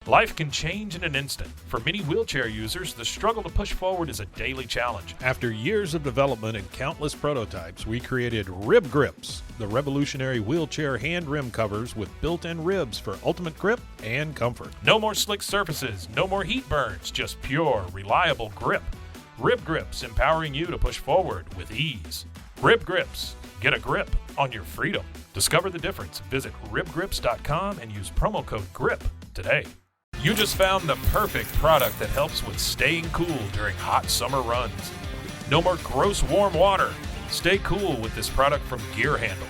Life can change in an instant. For many wheelchair users, the struggle to push forward is a daily challenge. After years of development and countless prototypes, we created Rib Grips, the revolutionary wheelchair hand rim covers with built-in ribs for ultimate grip and comfort. No more slick surfaces, no more heat burns, just pure, reliable grip. Rib Grips, empowering you to push forward with ease. Rib Grips, get a grip on your freedom. Discover the difference. Visit ribgrips.com and use promo code GRIP today. You just found the perfect product that helps with staying cool during hot summer runs. No more gross warm water. Stay cool with this product from Gear Handle.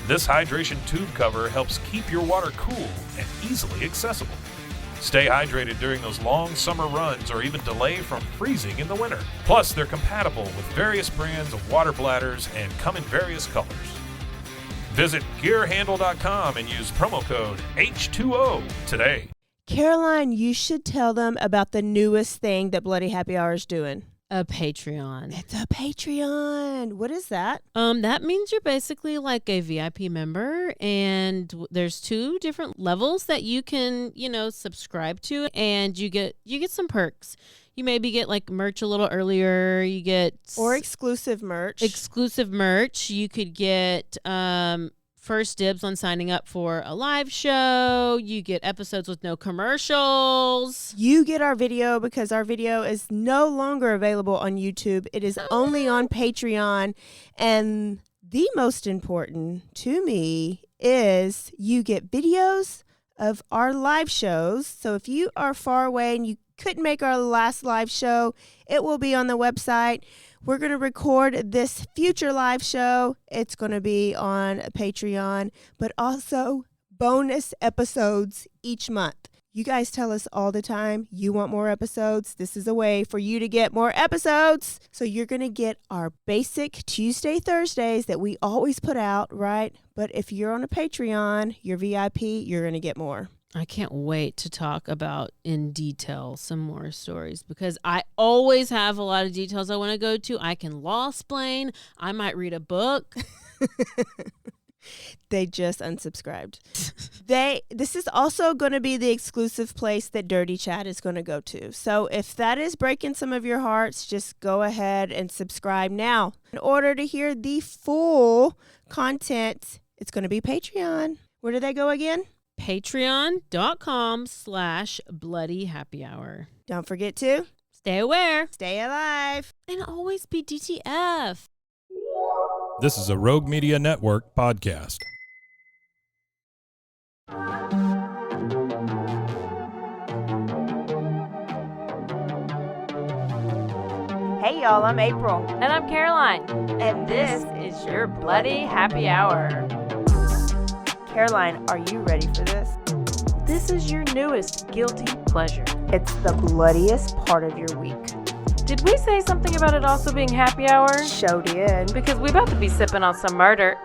This hydration tube cover helps keep your water cool and easily accessible. Stay hydrated during those long summer runs or even delay from freezing in the winter. Plus, they're compatible with various brands of water bladders and come in various colors. Visit gearhandle.com and use promo code H2O today. Caroline, you should tell them about the newest thing that Bloody Happy Hour is doing. A Patreon. It's a Patreon. What is that? That means you're basically like a VIP member, and there's 2 different levels that you can, subscribe to, and you get some perks. You maybe get like merch a little earlier. You get exclusive merch. You could get first dibs on signing up for a live show. You get episodes with no commercials. You get our video because our video is no longer available on YouTube. It is only on Patreon. And the most important to me is you get videos of our live shows. So if you are far away and you couldn't make our last live show, it will be on the website. We're going to record this future live show. It's going to be on Patreon, but also bonus episodes each month. You guys tell us all the time you want more episodes. This is a way for you to get more episodes. So you're going to get our basic Tuesday, Thursdays that we always put out, right? But if you're on a Patreon, you're VIP, you're going to get more. I can't wait to talk about in detail some more stories because I always have a lot of details I want to go to. I can law-splain. I might read a book. They just unsubscribed. This is also going to be the exclusive place that Dirty Chat is going to go to. So if that is breaking some of your hearts, just go ahead and subscribe now. In order to hear the full content, it's going to be Patreon. Where do they go again? Patreon.com/Bloody Happy Hour. Don't forget to stay aware, stay alive, and always be DTF. This is a Rogue Media Network podcast. Hey y'all, I'm April. And I'm Caroline. And this is your Bloody Happy Hour. Caroline, are you ready for this? This is your newest guilty pleasure. It's the bloodiest part of your week. Did we say something about it also being happy hour? Show did. Because we about to be sipping on some murder.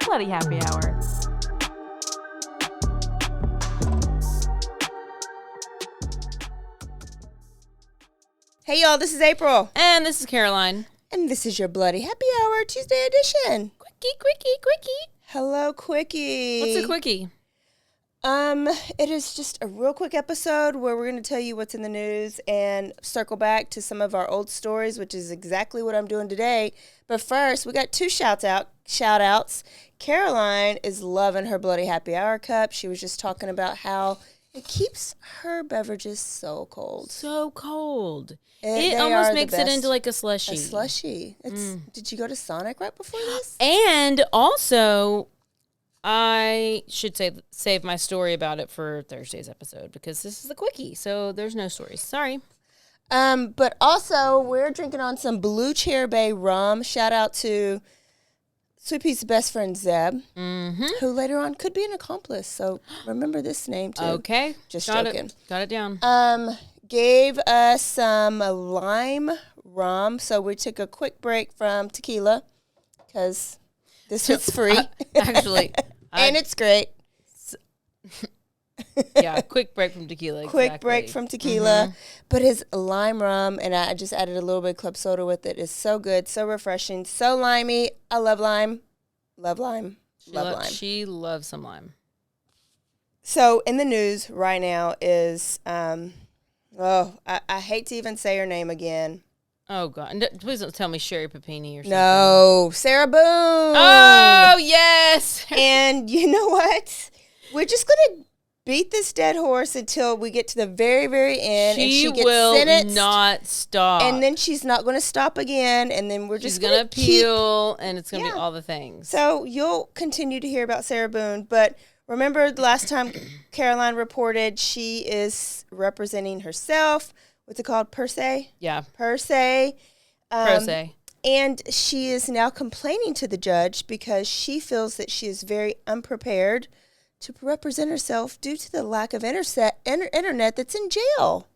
Bloody Happy Hour. Hey y'all, this is April. And this is Caroline. And this is your Bloody Happy Hour Tuesday edition. Quickie. Hello, Quickie. What's a quickie? It is just a real quick episode where we're going to tell you what's in the news and circle back to some of our old stories, which is exactly what I'm doing today. But first, we got 2 shout-outs. Caroline is loving her Bloody Happy Hour cup. She was just talking about how it keeps her beverages so cold. So cold. It almost makes it into like a slushie. A slushie. Did you go to Sonic right before this? And also, I should save my story about it for Thursday's episode because this is the quickie, so there's no stories. Sorry. But also, we're drinking on some Blue Chair Bay rum. Shout out to Sweet Pea's best friend, Zeb, who later on could be an accomplice. So remember this name, too. Okay. Just joking. Got it down. Gave us some lime rum. So we took a quick break from tequila because this is free. Actually. And it's great. Yeah, quick break from tequila. Quick break from tequila. But his lime rum, and I just added a little bit of club soda with it, is so good, so refreshing, so limey. I love lime. Love lime. Love lime. She loves some lime. So in the news right now is, I hate to even say her name again. Oh, God. No, please don't tell me Sherry Papini or something. No, Sarah Boone. Oh, yes. And you know what? We're just going to beat this dead horse until we get to the very, very end. And she gets will sentenced, not stop. and then she's not going to stop again. And then we're just going to appeal, and it's going to be Yeah. all the things. So you'll continue to hear about Sarah Boone. But remember the last time Caroline reported, she is representing herself. What's it called? Per se? Yeah. Per se. Pro se. And she is now complaining to the judge because she feels that she is very unprepared to represent herself due to the lack of internet that's in jail.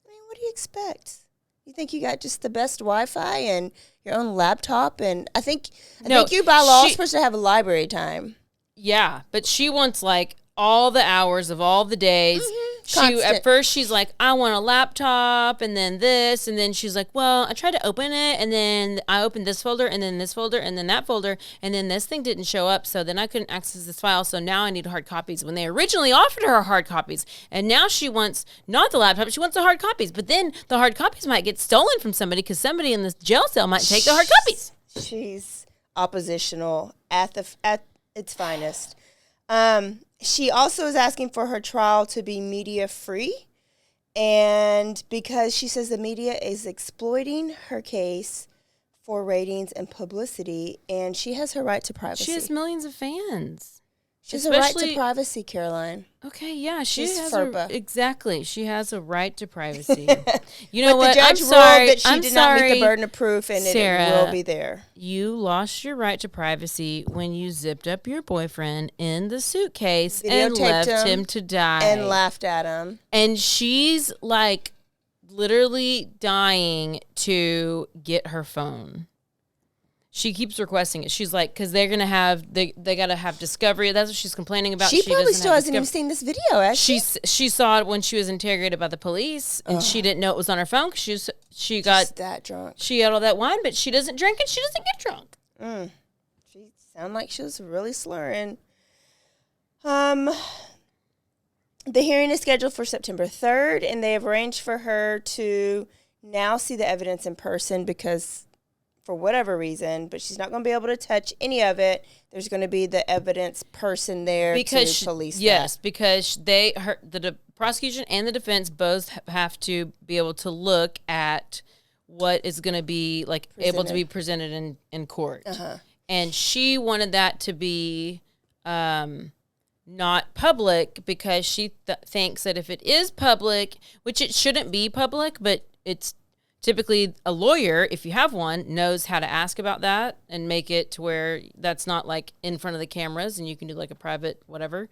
I mean, what do you expect? You think you got just the best Wi-Fi and your own laptop? And I think you by law are supposed to have a library time. Yeah, but she wants like all the hours of all the days. At first she's like, I want a laptop, and then this, and then she's like, well, I tried to open it, and then I opened this folder, and then this folder, and then that folder, and then this thing didn't show up, so then I couldn't access this file, so now I need hard copies. When they originally offered her hard copies, and now she wants not the laptop, she wants the hard copies, but then the hard copies might get stolen from somebody because somebody in this jail cell might take the hard copies. She's oppositional at its finest. She also is asking for her trial to be media free, and because she says the media is exploiting her case for ratings and publicity, and she has her right to privacy. She has millions of fans. She has a right to privacy, Caroline. Okay, yeah, She's has FERPA. Exactly. She has a right to privacy. You but know what? The judge I'm sorry. ruled that she did not meet the burden of proof, and Sarah, it will be there. You lost your right to privacy when you zipped up your boyfriend in the suitcase and left him to die. And laughed at him. And she's like literally dying to get her phone. She keeps requesting it. She's like, because they're going to have, they got to have discovery. That's what she's complaining about. She probably still hasn't even seen this video, has she? She saw it when she was interrogated by the police, and she didn't know it was on her phone because she got She's that drunk. She had all that wine, but she doesn't drink and she doesn't get drunk. She sounded like she was really slurring. The hearing is scheduled for September 3rd, and they have arranged for her to now see the evidence in person because, for whatever reason, but she's not going to be able to touch any of it. There's going to be the evidence person there to police that. Because the prosecution and the defense both have to be able to look at what is going to be able to be presented in court. And she wanted that to be not public because she thinks that if it is public, which it shouldn't be public, but it's typically a lawyer, if you have one, knows how to ask about that and make it to where that's not like in front of the cameras and you can do like a private whatever.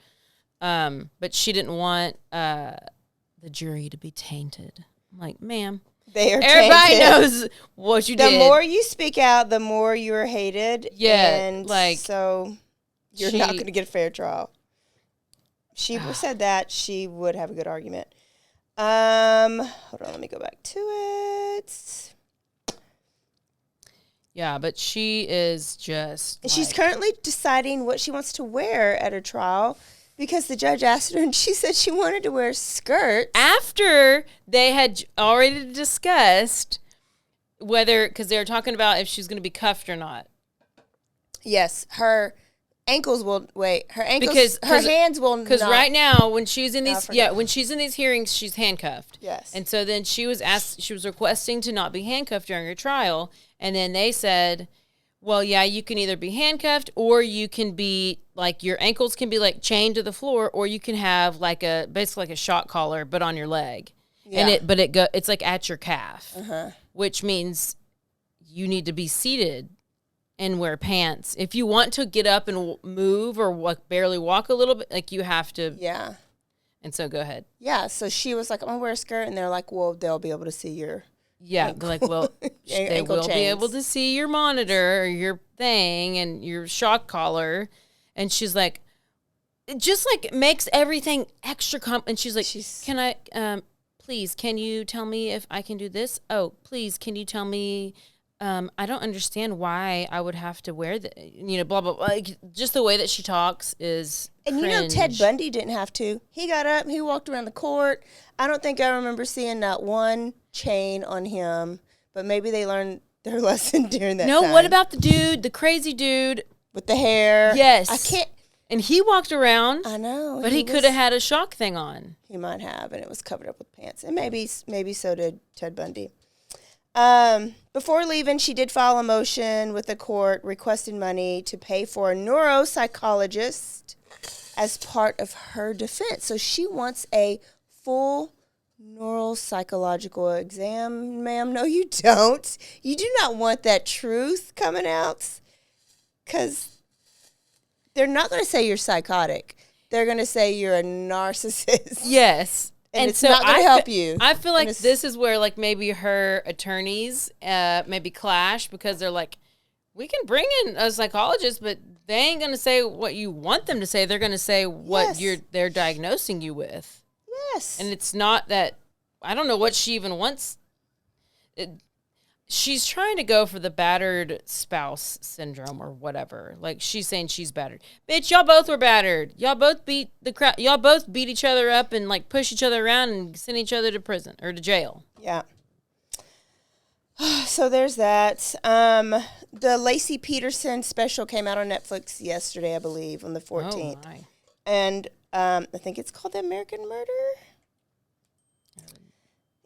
But she didn't want the jury to be tainted. I'm like, ma'am, everybody tainted. knows what you did. The more you speak out, the more you're hated. Yeah, and so you're not going to get a fair trial. She said that she would have a good argument. Hold on, let me go back to it. Yeah, but she is just She's currently deciding what she wants to wear at her trial because the judge asked her and she said she wanted to wear skirts. After they had already discussed whether, because they were talking about if she's going to be cuffed or not. Yes, her ankles will her ankles, her hands will not. Because right now, when she's in these hearings, she's handcuffed. Yes. And so then she was requesting to not be handcuffed during her trial, and then they said, well, yeah, you can either be handcuffed or you can be like your ankles can be like chained to the floor, or you can have basically like a shock collar but on your leg. Yeah. And it's like at your calf, which means you need to be seated and wear pants. If you want to get up and move or barely walk a little bit, you have to. Yeah. And so go ahead. Yeah. So she was like, I'm going to wear a skirt. And they're like, well, they'll be able to see your. Yeah. They're like, well, they will be able to see your monitor or your thing and your shock collar. And she's like, it just makes everything extra and she's like, can I, please, can you tell me if I can do this? Oh, please, can you tell me I don't understand why I would have to wear the, blah, blah, blah. Like, just the way that she talks is And cringe. Ted Bundy didn't have to. He got up and he walked around the court. I don't think I remember seeing not one chain on him, but maybe they learned their lesson during that time. What about the crazy dude? With the hair? Yes. I can't. And he walked around. I know. But he could have had a shock thing on. He might have, and it was covered up with pants. And maybe so did Ted Bundy. Before leaving, she did file a motion with the court requesting money to pay for a neuropsychologist as part of her defense. So she wants a full neuropsychological exam, ma'am. No, you don't. You do not want that truth coming out, because they're not going to say you're psychotic. They're going to say you're a narcissist. Yes. And it's not going to help you. I feel like this is where, like, maybe her attorneys maybe clash, because they're like, we can bring in a psychologist, but they ain't going to say what you want them to say. They're going to say what they're diagnosing you with. Yes. And it's not that, I don't know what she even wants. She's trying to go for the battered spouse syndrome or whatever. Like, she's saying she's battered. Bitch, y'all both were battered. Y'all both beat y'all both beat each other up and, like, push each other around and send each other to prison or to jail. Yeah. So there's that. The Lacey Peterson special came out on Netflix yesterday, I believe, on the 14th. Oh, my. And I think it's called The American Murder.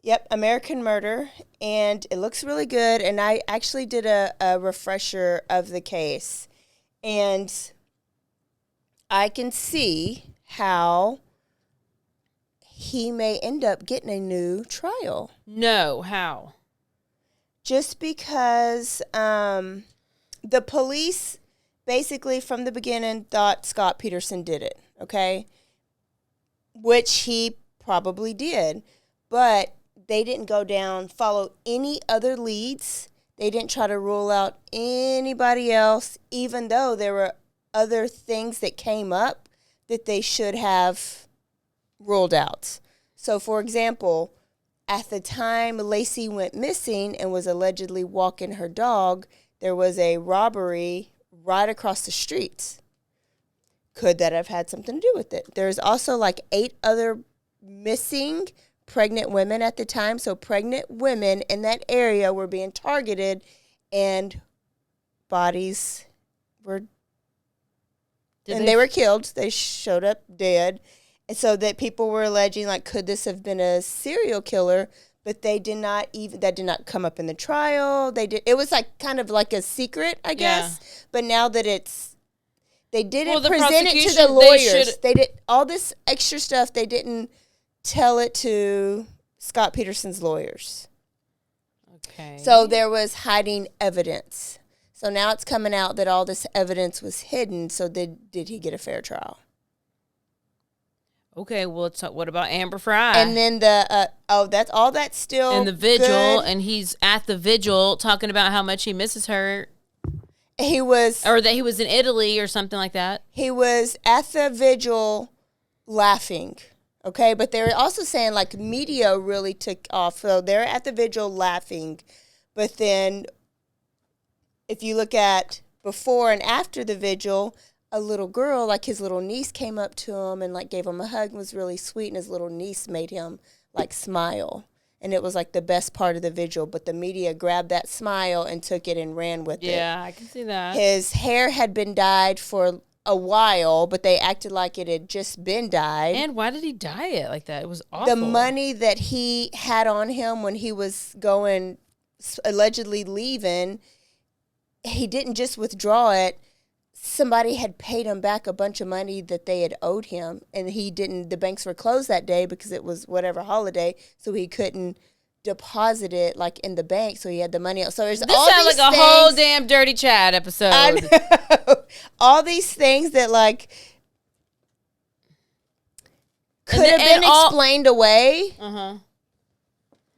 Yep, American Murder, and it looks really good, and I actually did a refresher of the case, and I can see how he may end up getting a new trial. No, how? Just because the police basically from the beginning thought Scott Peterson did it, okay? Which he probably did, but they didn't follow any other leads. They didn't try to rule out anybody else, even though there were other things that came up that they should have ruled out. So, for example, at the time Lacey went missing and was allegedly walking her dog, there was a robbery right across the street. Could that have had something to do with it? There's also like 8 other missing pregnant women at the time. So pregnant women in that area were being targeted, and bodies were, they were killed. They showed up dead. And so that people were alleging, like, could this have been a serial killer? But that did not come up in the trial. It was like kind of like a secret, I guess. Yeah. But now that they didn't present it to the lawyers. They did all this extra stuff. They didn't tell it to Scott Peterson's lawyers. Okay. So there was hiding evidence. So now it's coming out that all this evidence was hidden. So did he get a fair trial? Okay, well, what about Amber Fry? And then that's still in the vigil, good. And he's at the vigil talking about how much he misses her. Or that he was in Italy or something like that. He was at the vigil laughing. Okay, but they're also saying, like, media really took off. So they're at the vigil laughing. But then if you look at before and after the vigil, a little girl, like his little niece, came up to him and, like, gave him a hug and was really sweet. And his little niece made him, like, smile. And it was, like, the best part of the vigil. But the media grabbed that smile and took it and ran with it. Yeah, I can see that. His hair had been dyed for a while, but they acted like it had just been dyed. And why did he dye it like that? It was awful. The money that he had on him when he was allegedly leaving, he didn't just withdraw it. Somebody had paid him back a bunch of money that they had owed him, and the banks were closed that day because it was whatever holiday, so he couldn't deposit it, like, in the bank, so he had the money. So there's this sounds like a whole damn Dirty Chad episode. I know. All these things that, like, could have been explained away. Uh-huh.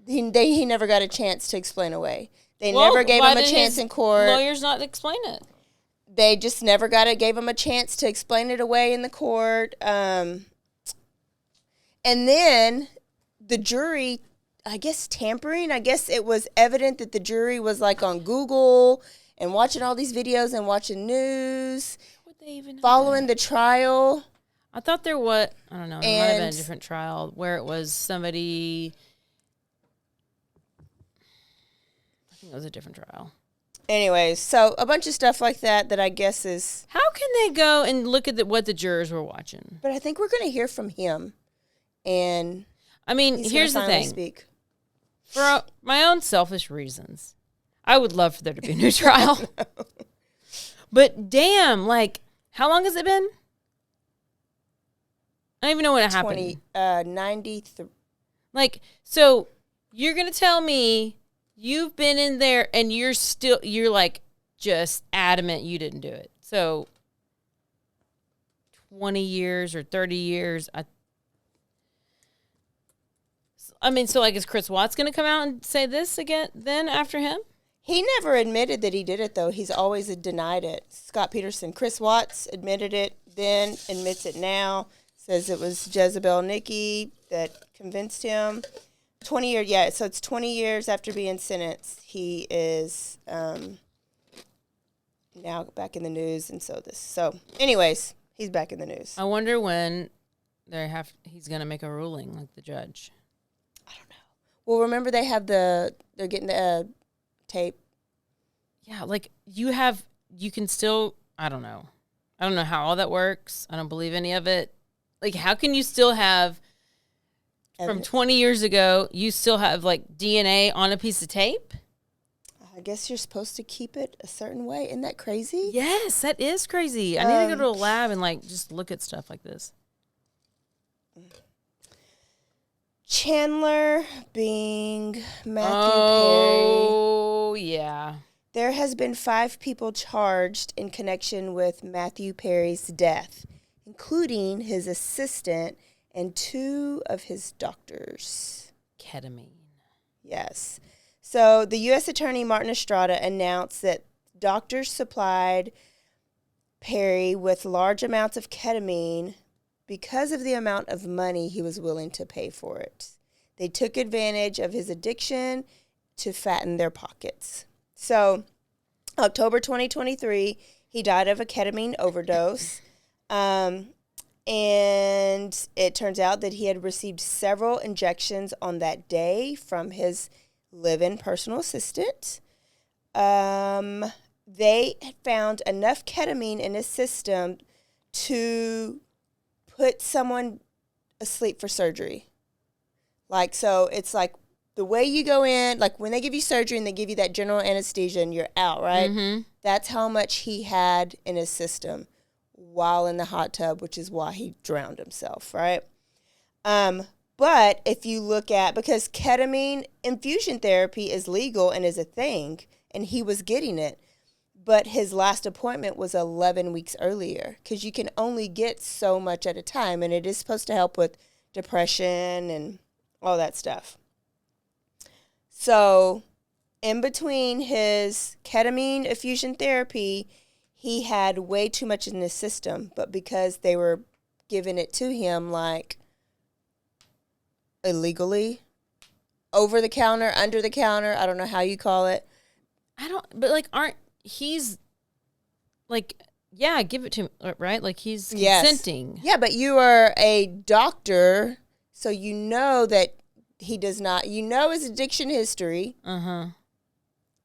He never got a chance to explain away. They never gave him a chance in court. Lawyers not explain it. They just never gave him a chance to explain it away in the court. And then the jury I guess, tampering. I guess it was evident that the jury was like on Google and watching all these videos and watching news, Would they even following the trial. I thought there was, I don't know, it might have been a different trial where it was somebody, I think it was a different trial. Anyways, so a bunch of stuff like that I guess is. How can they go and look at what the jurors were watching? But I think we're going to hear from him. And I mean, here's the thing. Speak. For my own selfish reasons, I would love for there to be a new trial. But damn, like, how long has it been? I don't even know when it happened. 93. Like, so you're going to tell me you've been in there and you're like just adamant you didn't do it. So 20 years or 30 years. I mean, so like, is Chris Watts going to come out and say this again then after him? He never admitted that he did it, though. He's always denied it. Scott Peterson. Chris Watts admitted it then, admits it now, says it was Jezebel Nikki that convinced him. 20 years, yeah, so it's 20 years after being sentenced. He is now back in the news, and so anyways, he's back in the news. I wonder when he's going to make a ruling, like the judge. I don't know. Well, remember they're getting the tape. Yeah, like you can still, I don't know how all that works. I don't believe any of it. Like, how can you still have, from 20 years ago, you still have like DNA on a piece of tape? I guess you're supposed to keep it a certain way. Isn't that crazy? Yes, that is crazy. I need to go to a lab and like just look at stuff like this. Chandler Bing, Matthew Perry. Oh, yeah. There has been 5 people charged in connection with Matthew Perry's death, including his assistant and 2 of his doctors. Ketamine. Yes. So the U.S. Attorney Martin Estrada announced that doctors supplied Perry with large amounts of ketamine because of the amount of money he was willing to pay for it. They took advantage of his addiction to fatten their pockets. So, October 2023, he died of a ketamine overdose. And it turns out that he had received several injections on that day from his live-in personal assistant. They had found enough ketamine in his system to put someone asleep for surgery. Like, so it's like the way you go in, like when they give you surgery and they give you that general anesthesia and you're out, right? Mm-hmm. That's how much he had in his system while in the hot tub, which is why he drowned himself, right? But if you look at, because ketamine infusion therapy is legal and is a thing, and he was getting it, but his last appointment was 11 weeks earlier because you can only get so much at a time, and it is supposed to help with depression and all that stuff. So in between his ketamine infusion therapy, he had way too much in his system, but because they were giving it to him like illegally, over the counter, under the counter, I don't know how you call it. He's like, yeah, give it to him, right? Like he's consenting. Yeah, but you are a doctor, so you know that he does not, you know his addiction history. Uh-huh.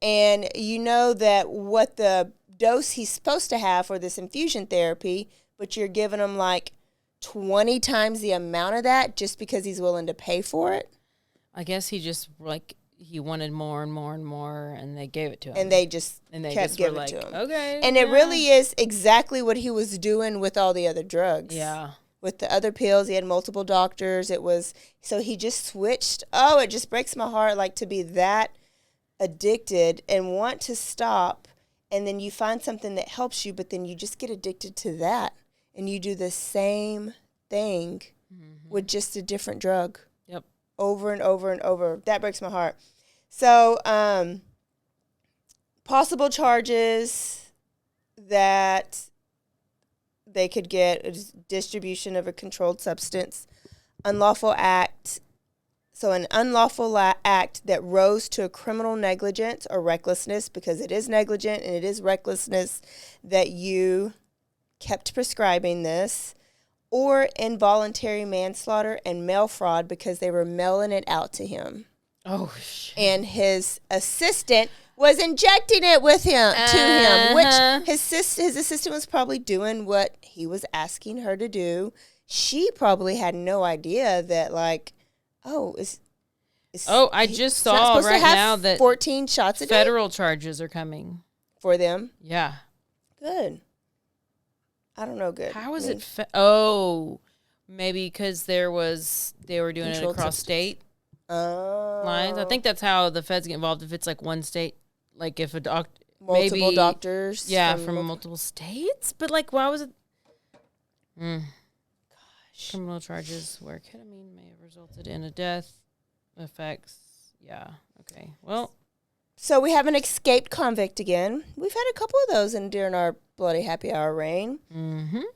And you know that what the dose he's supposed to have for this infusion therapy, but you're giving him like 20 times the amount of that just because he's willing to pay for it. I guess he just he wanted more and more and more, and they gave it to him. And they just kept giving it to him. Okay. And it really is exactly what he was doing with all the other drugs. Yeah. With the other pills, he had multiple doctors. So he just switched. Oh, it just breaks my heart, like, to be that addicted and want to stop, and then you find something that helps you, but then you just get addicted to that, and you do the same thing with just a different drug. Yep. Over and over and over. That breaks my heart. So, possible charges that they could get is distribution of a controlled substance, unlawful act, So an unlawful act that rose to a criminal negligence or recklessness, because it is negligent and it is recklessness that you kept prescribing this, or involuntary manslaughter and mail fraud because they were mailing it out to him. Oh, shit. And his assistant was injecting it with him to him, which his assistant was probably doing what he was asking her to do. She probably had no idea that, like, I just saw right now that 14 shots a day federal charges are coming for them. Yeah. Good. I don't know. Good. How is I mean, it? Maybe because they were doing it Controlled across substance. state lines. I think that's how the feds get involved. If it's like one state, like if a doctor, multiple doctors. from multiple states. But like, why was it? Gosh, criminal charges where ketamine may have resulted in a death. Effects. Yeah. Okay. Well. So we have an escaped convict again. We've had a couple of those during our Bloody Happy Hour reign.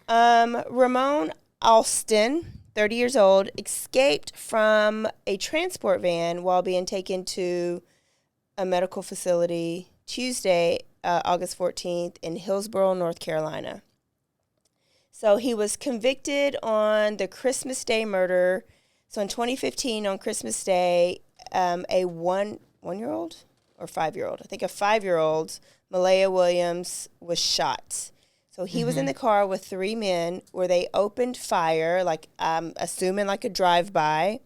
Ramon Alston, 30 years old, escaped from a transport van while being taken to a medical facility Tuesday, August 14th in Hillsborough, North Carolina. So he was convicted on the Christmas Day murder. So in 2015, on Christmas Day, a one-year-old or 5-year-old, I think a 5-year-old, Malaya Williams, was shot. So he was in the car with 3 men where they opened fire, like assuming like a drive-by,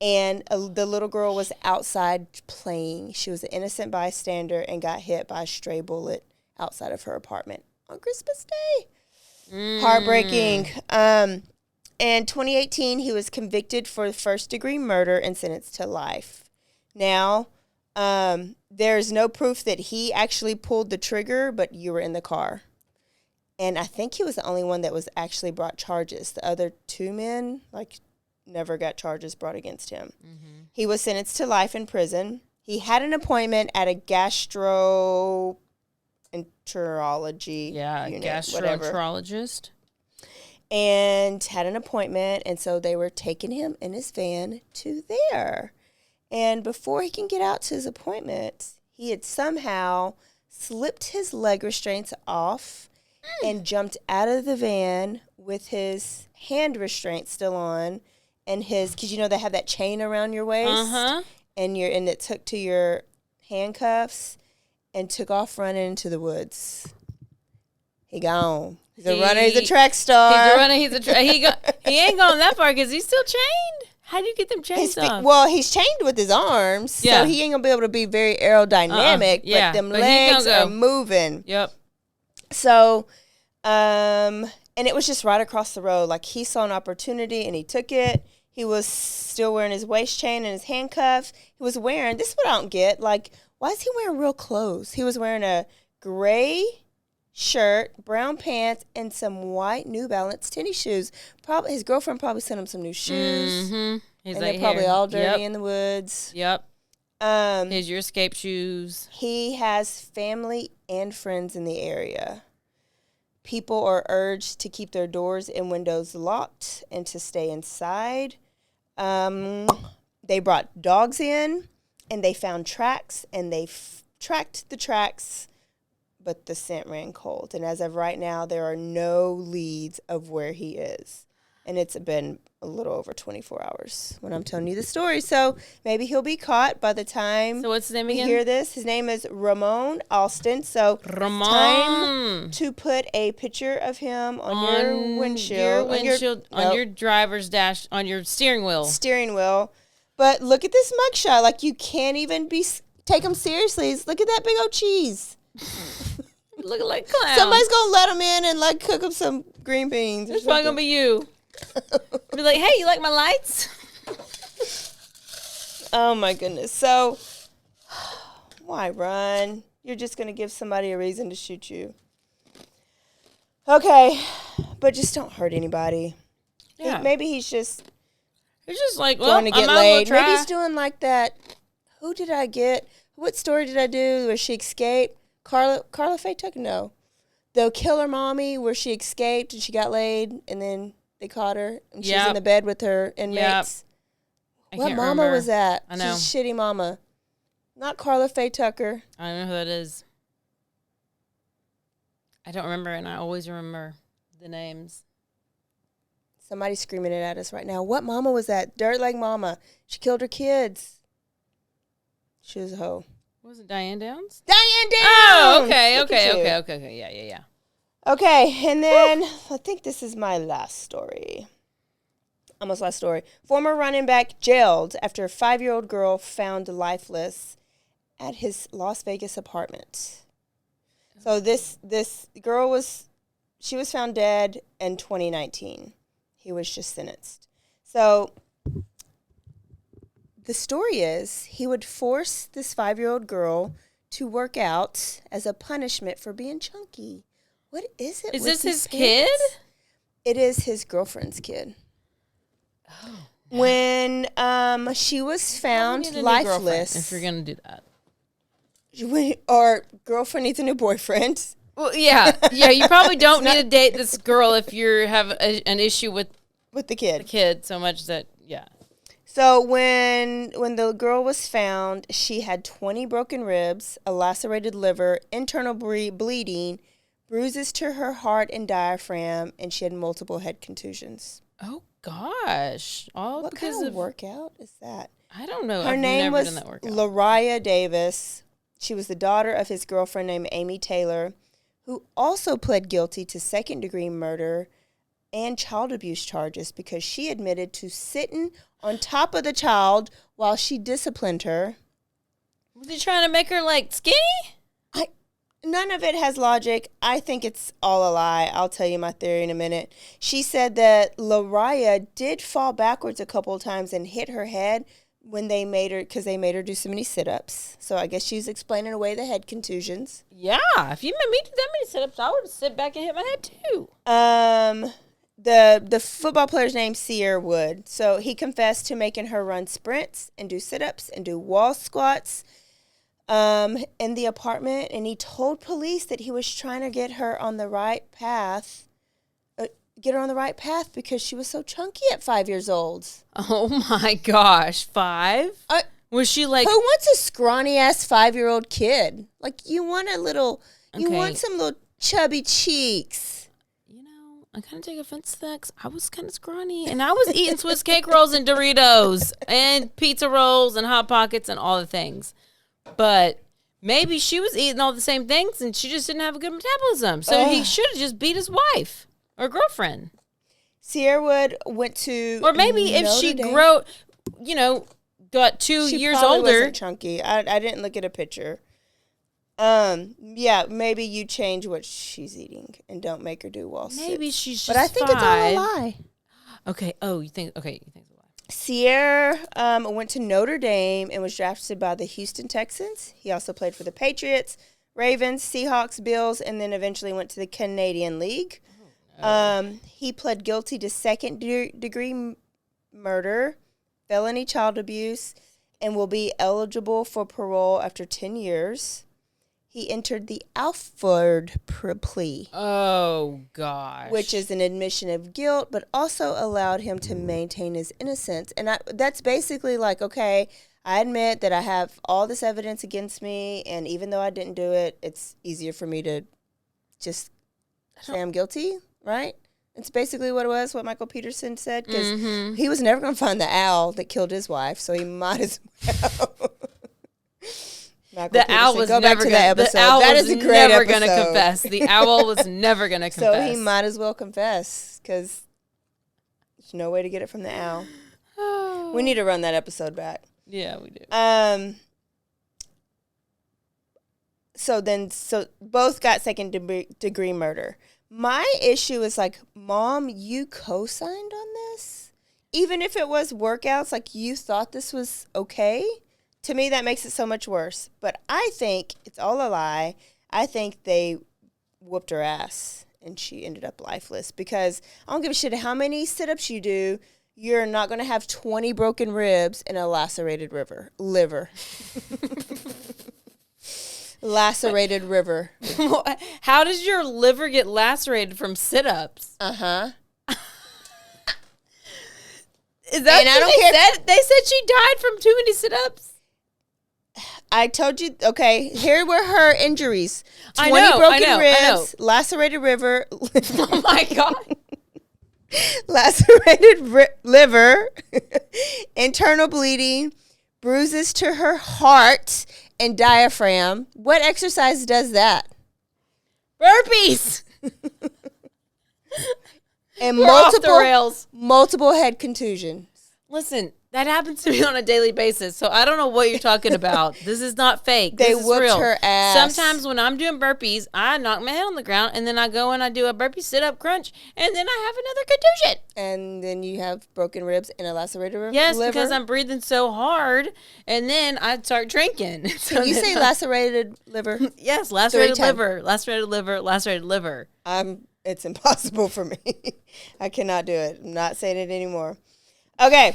and the little girl was outside playing. She was an innocent bystander and got hit by a stray bullet outside of her apartment on Christmas Day. Heartbreaking. In 2018, he was convicted for first-degree murder and sentenced to life. Now, there's no proof that he actually pulled the trigger, but you were in the car. And I think he was the only one that was actually brought charges. The other 2 men, never got charges brought against him. He was sentenced to life in prison. He had an appointment at a gastroenterology unit, gastroenterologist. And had an appointment, and so they were taking him in his van to there. And before he can get out to his appointment, he had somehow slipped his leg restraints off and jumped out of the van with his hand restraints still on, and because they have that chain around your waist, and it took to your handcuffs, and took off running into the woods. He gone. He's a runner. He's a track star. He's a runner. He ain't going that far because he's still chained. How do you get them chains off? Well, he's chained with his arms, so he ain't gonna be able to be very aerodynamic. But them legs are moving. Yep. So, and it was just right across the road. Like, he saw an opportunity and he took it. He was still wearing his waist chain and his handcuffs. He was wearing, this is what I don't get. Like, why is he wearing real clothes? He was wearing a gray shirt, brown pants, and some white New Balance tennis shoes. Probably his girlfriend probably sent him some new shoes, and they're probably all dirty in the woods. Yep. Here's your escape shoes. He has family and friends in the area. People are urged to keep their doors and windows locked and to stay inside. They brought dogs in, and they found tracks, and they tracked the tracks, but the scent ran cold. And as of right now, there are no leads of where he is. And it's been a little over 24 hours when I'm telling you the story. So maybe he'll be caught by the time what's his name again? hear this. His name is Ramon Alston. So Ramon. Time to put a picture of him on your windshield. On your driver's dash, on your steering wheel. Steering wheel. But look at this mugshot. Like, you can't even take him seriously. Look at that big old cheese. Looking like a clown. Somebody's gonna let him in and cook him some green beans. It's probably gonna be you. Be like, hey, you like my lights? Oh my goodness. So why run? You're just gonna give somebody a reason to shoot you. Okay, but just don't hurt anybody. Yeah. Maybe he's just like, going to get I laid. well Maybe he's doing like that. Who did I get? What story did I do where she escaped? Carla Faye Tucker? No. The killer mommy where she escaped and she got laid and then they caught her and she's in the bed with her inmates. What can't mama remember. was that? I know. She's a shitty mama. Not Carla Faye Tucker. I don't know who that is. I don't remember, and I always remember the names. Somebody's screaming it at us right now. What mama was that? Dirt leg mama. She killed her kids. She was a hoe. Was it Diane Downs? Diane Downs! Oh, okay. Look at you. Yeah. Okay, and then I think this is my last story. Almost last story. Former running back jailed after a 5-year-old girl found lifeless at his Las Vegas apartment. So this girl was found dead in 2019. He was just sentenced. So the story is he would force this 5-year-old girl to work out as a punishment for being chunky. What is it? Is with this these his kids? kid? It is his girlfriend's kid. Oh. When she was found You need a new girlfriend lifeless, if you're gonna do that. Or girlfriend needs a new boyfriend. Well, yeah. You probably don't need to date this girl if you have an issue with With the kid. the kid so much that So when the girl was found, she had 20 broken ribs, a lacerated liver, internal bleeding, bruises to her heart and diaphragm, and she had multiple head contusions. Oh gosh! All What because kind of workout is that? I don't know. Her I've name never was done that workout. Lariah Davis. She was the daughter of his girlfriend named Amy Taylor, who also pled guilty to second-degree murder and child abuse charges because she admitted to sitting on top of the child while she disciplined her. Was he trying to make her like skinny? None of it has logic. I think it's all a lie. I'll tell you my theory in a minute. She said that Lariah did fall backwards a couple of times and hit her head when they made her, because they made her do so many sit-ups. So I guess she's explaining away the head contusions. Yeah. If you made me do that many sit-ups, I would sit back and hit my head too. The football player's named Sierra Wood. So he confessed to making her run sprints and do sit-ups and do wall squats in the apartment, and he told police that he was trying to get her on the right path. Because she was so chunky at 5 years old. Oh my gosh! 5? Was she like? Who wants a scrawny ass 5-year-old kid? Like, you want a little, you Okay. want some little chubby cheeks. You know, I kind of take offense to that 'cause I was kind of scrawny, and I was eating Swiss cake rolls and Doritos and pizza rolls and Hot Pockets and all the things. But maybe she was eating all the same things and she just didn't have a good metabolism. So he should have just beat his wife or girlfriend. Sierra Wood went to Or maybe if Notre she Dame. got 2 She years probably older. wasn't chunky. I didn't look at a picture. Yeah, maybe you change what she's eating and don't make her do wall sits. Maybe she's just But I think 5. it's all a lie. Okay. Oh, you think it's a lie. Sierra went to Notre Dame and was drafted by the Houston Texans. He also played for the Patriots, Ravens, Seahawks, Bills, and then eventually went to the Canadian League. He pled guilty to second-degree murder, felony child abuse, and will be eligible for parole after 10 years. He entered the Alford plea. Oh, gosh. Which is an admission of guilt, but also allowed him to maintain his innocence. And that's basically like, okay, I admit that I have all this evidence against me, and even though I didn't do it, it's easier for me to just say I'm guilty, right? It's basically what it was, what Michael Peterson said, because he was never going to find the owl that killed his wife, so he might as well. The owl was never going to confess. The owl was never going to confess. So he might as well confess, because there's no way to get it from the owl. We need to run that episode back. Yeah, we do. So both got second degree murder. My issue is like, Mom, you co-signed on this? Even if it was workouts, like you thought this was okay? To me, that makes it so much worse. But I think it's all a lie. I think they whooped her ass and she ended up lifeless, because I don't give a shit how many sit-ups you do. You're not going to have 20 broken ribs and a lacerated liver. Lacerated river. How does your liver get lacerated from sit-ups? Uh-huh. Is that And I what don't they care- said? They said she died from too many sit-ups. I told you. Okay, here were her injuries: I 20 know, broken I know. ribs, lacerated liver, Oh my God. lacerated liver, internal bleeding, bruises to her heart and diaphragm. What exercise does that? Burpees. And We're off the rails. multiple head contusions. Listen, that happens to me on a daily basis, so I don't know what you're talking about. This is not fake. They This is whooped real. her ass. Sometimes when I'm doing burpees, I knock my head on the ground, and then I go and I do a burpee sit-up crunch, and then I have another contusion. And then you have broken ribs and a lacerated liver. Yes, because I'm breathing so hard, and then I start drinking. So Can you say lacerated liver? yes, lacerated 3 times. liver, lacerated liver, lacerated liver. It's impossible for me. I cannot do it. I'm not saying it anymore. Okay,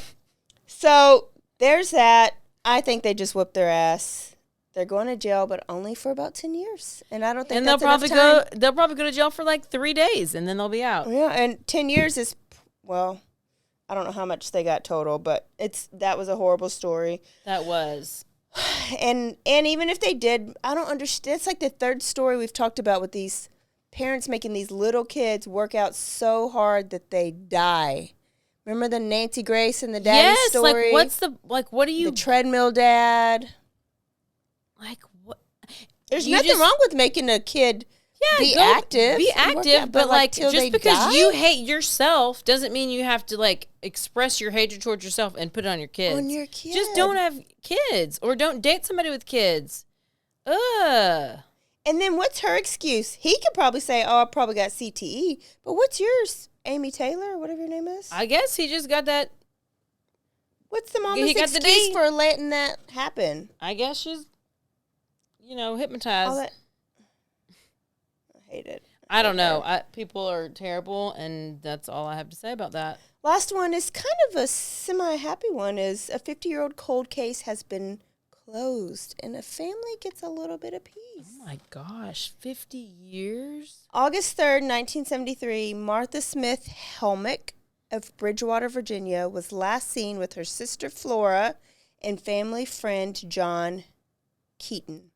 so there's that. I think they just whooped their ass. They're going to jail, but only for about 10 years. And I don't think And that's they'll probably enough time. they'll probably go to jail for like 3 days, and then they'll be out. Yeah, and 10 years is, well, I don't know how much they got total, but that was a horrible story. That was. And even if they did, I don't understand. It's like the third story we've talked about with these parents making these little kids work out so hard that they die. Remember the Nancy Grace and the daddy story? Yes, what do you The treadmill dad. like? What? There's You nothing just- wrong with making a kid be go- active. Be and work active, out, but like till they just because die? you hate yourself doesn't mean you have to like express your hatred towards yourself and put it on your kids. On your kid. Just don't have kids or don't date somebody with kids. Ugh. And then what's her excuse? He could probably say, "Oh, I probably got CTE," but what's yours, Amy Taylor, or whatever your name is? I guess he just got that. What's the mama's He got the excuse D. for letting that happen? I guess she's, hypnotized. All that. I hate it. I don't know. People are terrible, and that's all I have to say about that. Last one is kind of a semi-happy one. Is a 50-year-old cold case has been closed, and a family gets a little bit of peace. Oh my gosh, 50 years? August 3rd, 1973, Martha Smith Helmick of Bridgewater, Virginia, was last seen with her sister Flora and family friend John Keaton.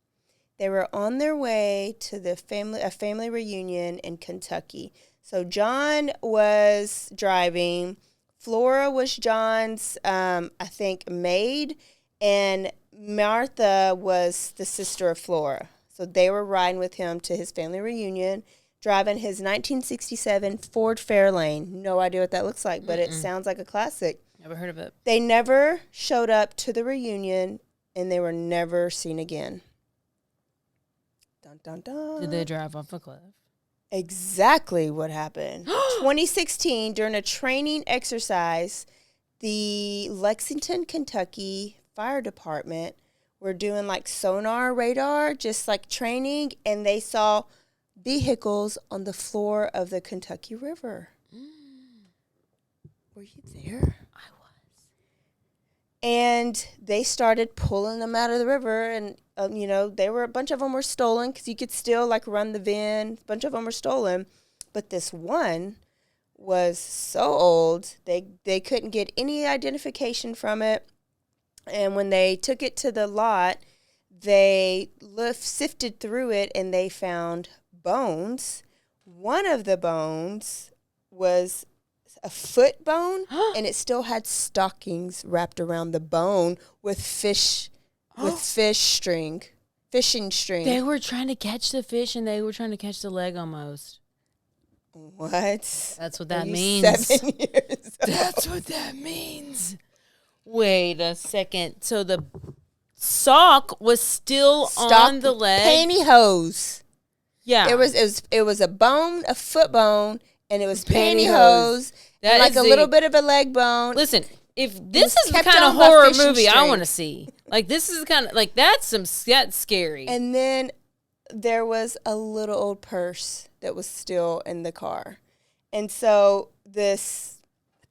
They were on their way to a family reunion in Kentucky. So John was driving. Flora was John's, I think, maid, and Martha was the sister of Flora. So they were riding with him to his family reunion, driving his 1967 Ford Fairlane. No idea what that looks like, but it sounds like a classic. Never heard of it. They never showed up to the reunion, and they were never seen again. Dun, dun, dun. Did they drive off a cliff? Exactly what happened. 2016, during a training exercise, the Lexington, Kentucky Fire Department were doing like sonar radar, just like training, and they saw vehicles on the floor of the Kentucky River. Were you there? I was. And they started pulling them out of the river, and a bunch of them were stolen because you could still like run the VIN. A bunch of them were stolen, but this one was so old they couldn't get any identification from it. And when they took it to the lot, they sifted through it and they found bones. One of the bones was a foot bone, and it still had stockings wrapped around the bone with fishing string. They were trying to catch the fish, and they were trying to catch the leg almost. What? That's what that Are you means. 7 years old? That's what that means. Wait a second. So the sock was still on the leg? Pantyhose. Yeah. It was a bone, a foot bone, and it was Pantyhose. pantyhose, That and like is a the- little bit of a leg bone. Listen, if this is the kept kind of on by horror fishing movie I string. want to see, like this is kind of like that's scary. And then there was a little old purse that was still in the car. And so this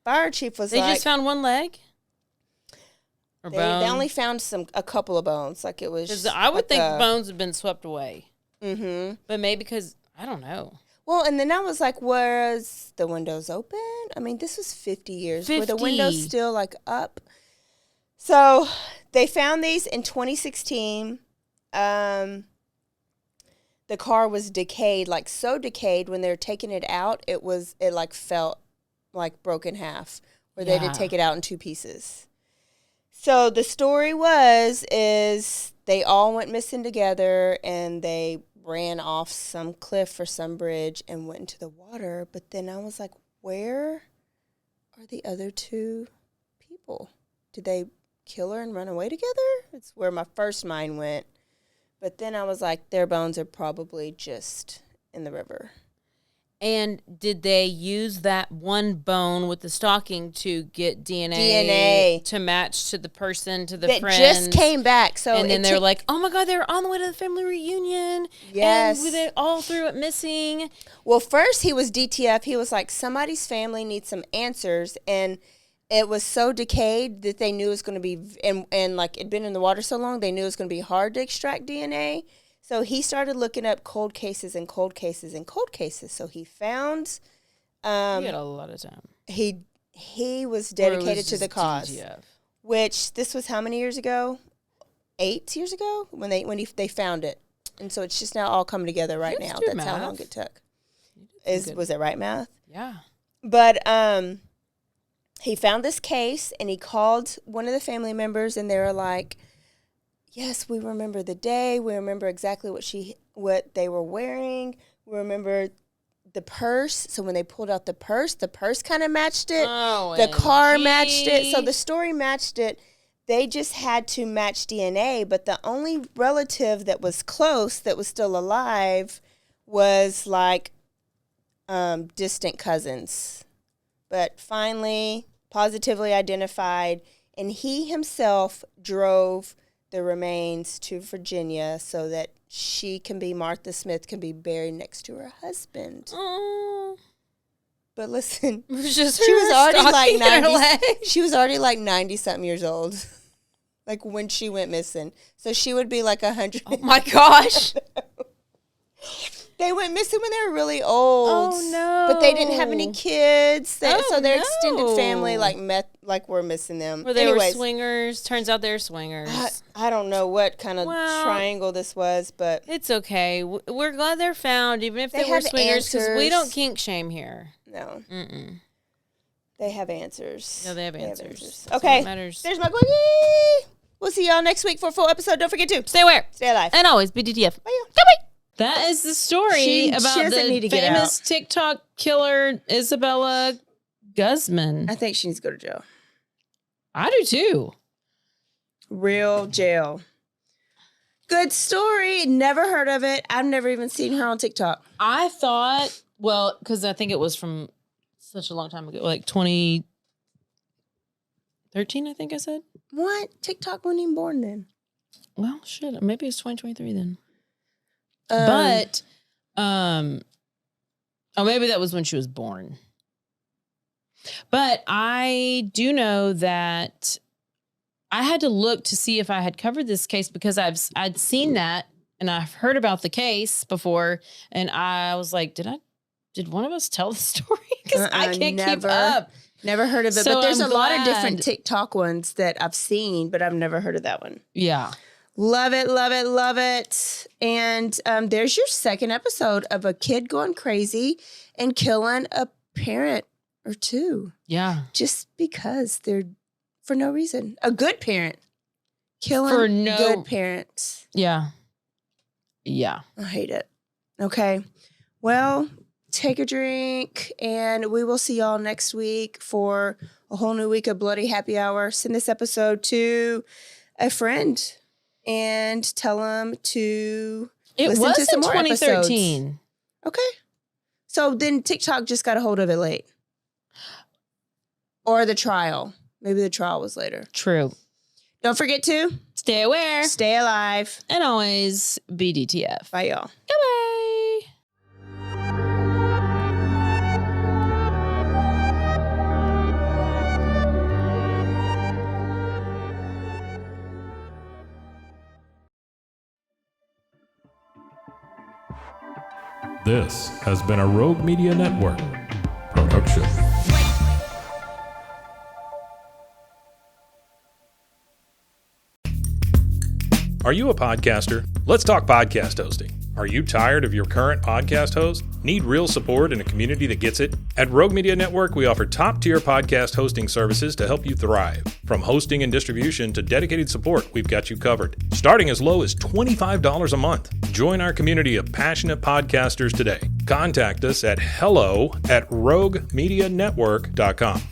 fire chief was they like, just found one leg or they bone. only found a couple of bones. Like it was. Because I would like think bones have been swept away, Mm-hmm. but maybe because I don't know. Well, and then I was like, was the windows open? I mean, this was 50 years. Were the windows 50. still like up? So they found these in 2016. The car was decayed, like so decayed when they were taking it out, it like felt like broken half, where they did take it out in 2 pieces. So the story is they all went missing together and they ran off some cliff or some bridge and went into the water. But then I was like, where are the other 2 people? Did they kill her and run away together? It's where my first mind went. But then I was like, their bones are probably just in the river. And did they use that one bone with the stocking to get DNA to match to the person, to the that friend? Just came back. So and then they're like, oh my God, they're on the way to the family reunion. Yes. And they all threw it missing. Well, first he was DTF. He was like, somebody's family needs some answers. And it was so decayed that they knew it was going to be, and like it'd been in the water so long, they knew it was going to be hard to extract DNA. So he started looking up cold cases and cold cases and cold cases. So he found. He had a lot of time. He was dedicated to the cause. DTF. Which this was how many years ago? 8 years ago when they found it, and so it's just now all coming together right now. That's how long it took. Was it right math? Yeah. But he found this case and he called one of the family members and they were like, yes, we remember the day. We remember exactly what they were wearing. We remember the purse. So when they pulled out the purse kind of matched it. The car matched it. So the story matched it. They just had to match DNA. But the only relative that was close, that was still alive, was like distant cousins. But finally, positively identified. And he himself drove the remains to Virginia so that Martha Smith can be buried next to her husband. Oh. But listen, It was just she her was already like stocking in her 90. leg. She was already like 90-something years old, like when she went missing. So she would be like 100. Oh my gosh. They went missing when they were really old. Oh no. But they didn't have any kids. So their no. extended family were missing them. Where they were swingers. Turns out they're swingers. I don't know what kind of triangle this was, but It's okay. We're glad they're found, even if they were have swingers, because we answers. don't kink shame here. no. Mm-mm. They have answers. No, they have answers. Okay. That's all that matters. There's my quickie. We'll see y'all next week for a full episode. Don't forget to Stay aware. stay alive. And always be DTF. Bye, y'all. Bye. That is the story She about doesn't need the to get famous TikTok killer Isabella Guzman. I think she needs to go to jail. I do too. Real jail. Good story. Never heard of it. I've never even seen her on TikTok. I thought, well, because I think it was from such a long time ago, like 2013, I think I said. What? TikTok wasn't even born then. Well, shit, maybe it's 2023 then. But, oh, maybe that was when she was born. But I do know that I had to look to see if I had covered this case because I'd seen that and I've heard about the case before, and I was like, did one of us tell the story? Because I can't keep up. Never heard of it. So but there's I'm a lot of glad. different TikTok ones that I've seen, but I've never heard of that one. Yeah. Love it, love it, love it. And there's your second episode of a kid going crazy and killing a parent or two. Yeah. Just because they're, for no reason. A good parent. Killing For no- good parents. Yeah. Yeah. I hate it. Okay. Well, take a drink, and we will see y'all next week for a whole new week of Bloody Happy Hour. Send this episode to a friend and tell them to listen was to some in more 2013. episodes. Okay. So then TikTok just got a hold of it late. Or the trial. Maybe the trial was later. True. Don't forget to Stay aware. stay alive. And always be DTF. Bye, y'all. Goodbye. This has been a Rogue Media Network production. Are you a podcaster? Let's talk podcast hosting. Are you tired of your current podcast host? Need real support in a community that gets it? At Rogue Media Network, we offer top-tier podcast hosting services to help you thrive. From hosting and distribution to dedicated support, we've got you covered. Starting as low as $25 a month. Join our community of passionate podcasters today. Contact us at hello@roguemedianetwork.com.